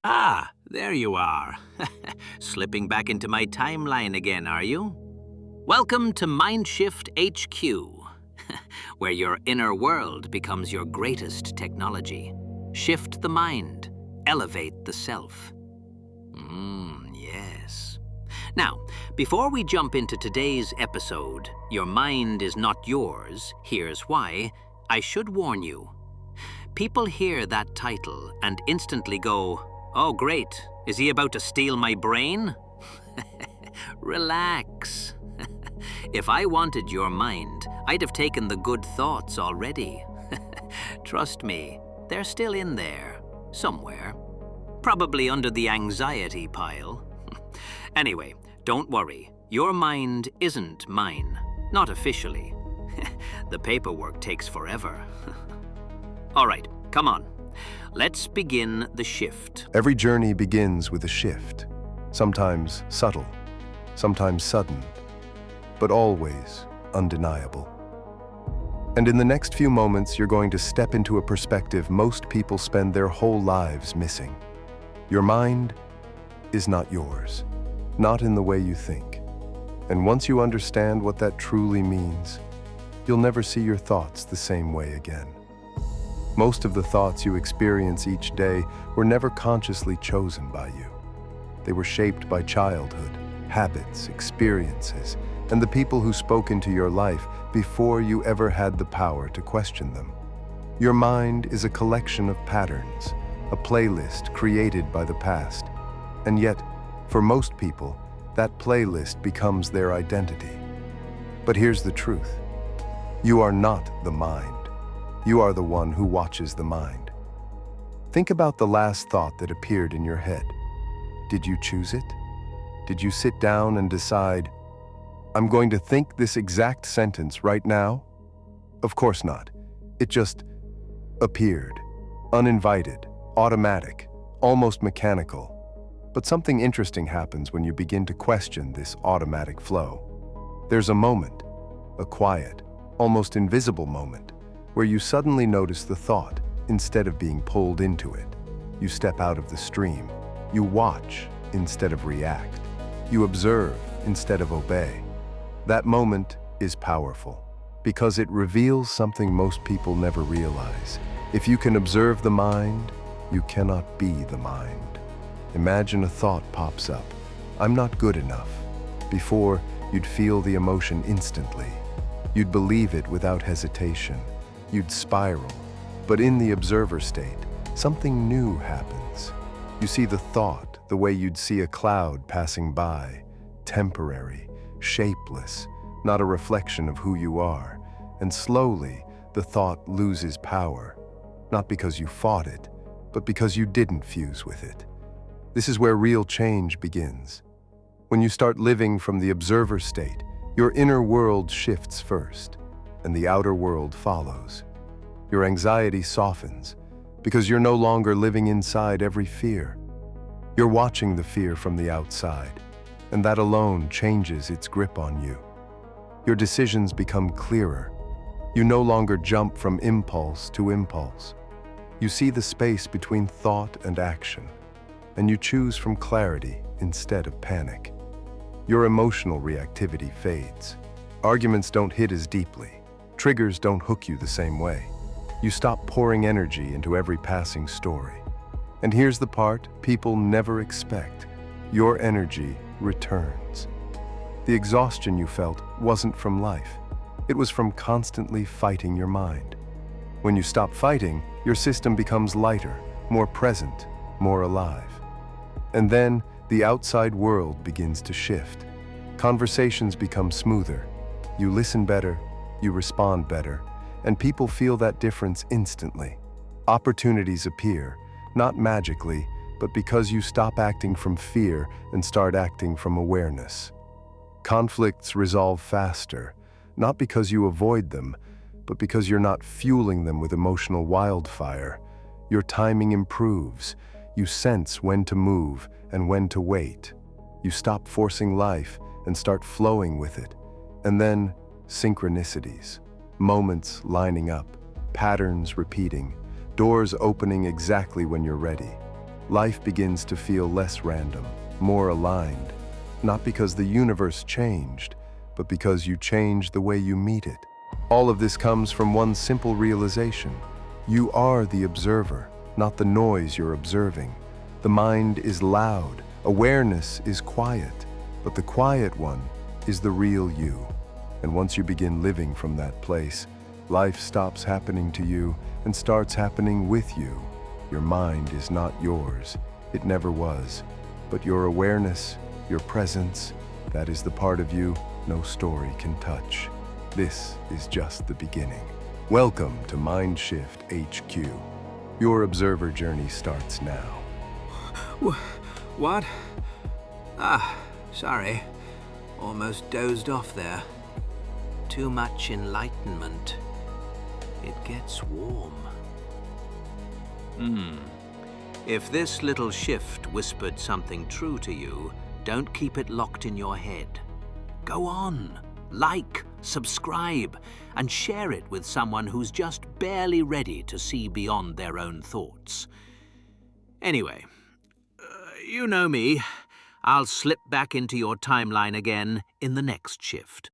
Ah, there you are. Slipping back into my timeline again, are you? Welcome to MindShift HQ, where your inner world becomes your greatest technology. Shift the mind, elevate the self. Yes. Now, before we jump into today's episode, Your Mind is Not Yours, Here's Why, I should warn you. People hear that title and instantly go, "Oh great, is he about to steal my brain?" Relax. If I wanted your mind, I'd have taken the good thoughts already. Trust me, they're still in there, somewhere. Probably under the anxiety pile. Anyway, don't worry, your mind isn't mine. Not officially. The paperwork takes forever. All right, come on. Let's begin the shift. Every journey begins with a shift, sometimes subtle, sometimes sudden, but always undeniable. And in the next few moments, you're going to step into a perspective most people spend their whole lives missing. Your mind is not yours, not in the way you think. And once you understand what that truly means, you'll never see your thoughts the same way again. Most of the thoughts you experience each day were never consciously chosen by you. They were shaped by childhood, habits, experiences, and the people who spoke into your life before you ever had the power to question them. Your mind is a collection of patterns, a playlist created by the past. And yet, for most people, that playlist becomes their identity. But here's the truth. You are not the mind. You are the one who watches the mind. Think about the last thought that appeared in your head. Did you choose it? Did you sit down and decide, "I'm going to think this exact sentence right now"? Of course not. It just appeared, uninvited, automatic, almost mechanical. But something interesting happens when you begin to question this automatic flow. There's a moment, a quiet, almost invisible moment, where you suddenly notice the thought instead of being pulled into it. You step out of the stream. You watch instead of react. You observe instead of obey. That moment is powerful because it reveals something most people never realize. If you can observe the mind, you cannot be the mind. Imagine a thought pops up. "I'm not good enough." Before, you'd feel the emotion instantly. You'd believe it without hesitation. You'd spiral. But in the observer state, something new happens. You see the thought the way you'd see a cloud passing by, temporary, shapeless, not a reflection of who you are. And slowly, the thought loses power, not because you fought it, but because you didn't fuse with it. This is where real change begins. When you start living from the observer state, your inner world shifts first, and the outer world follows. Your anxiety softens, because you're no longer living inside every fear. You're watching the fear from the outside, and that alone changes its grip on you. Your decisions become clearer. You no longer jump from impulse to impulse. You see the space between thought and action, and you choose from clarity instead of panic. Your emotional reactivity fades. Arguments don't hit as deeply. Triggers don't hook you the same way. You stop pouring energy into every passing story. And here's the part people never expect. Your energy returns. The exhaustion you felt wasn't from life. It was from constantly fighting your mind. When you stop fighting, your system becomes lighter, more present, more alive. And then the outside world begins to shift. Conversations become smoother. You listen better, you respond better, and people feel that difference instantly. Opportunities appear, not magically, but because you stop acting from fear and start acting from awareness. Conflicts resolve faster, not because you avoid them, but because you're not fueling them with emotional wildfire. Your timing improves. You sense when to move and when to wait. You stop forcing life and start flowing with it. And then, synchronicities. Moments lining up, patterns repeating, doors opening exactly when you're ready. life begins to feel less random, more aligned. Not because the universe changed, but because you changed the way you meet it. All of this comes from one simple realization. You are the observer, not the noise you're observing. The mind is loud, awareness is quiet, but the quiet one is the real you. And once you begin living from that place, life stops happening to you and starts happening with you. Your mind is not yours. It never was. But your awareness, your presence, that is the part of you no story can touch. This is just the beginning. Welcome to MindShift HQ. Your observer journey starts now. What? Sorry. Almost dozed off there. Too much enlightenment. It gets warm. If this little shift whispered something true to you, don't keep it locked in your head. Go on, like, subscribe, and share it with someone who's just barely ready to see beyond their own thoughts. Anyway, you know me. I'll slip back into your timeline again in the next shift.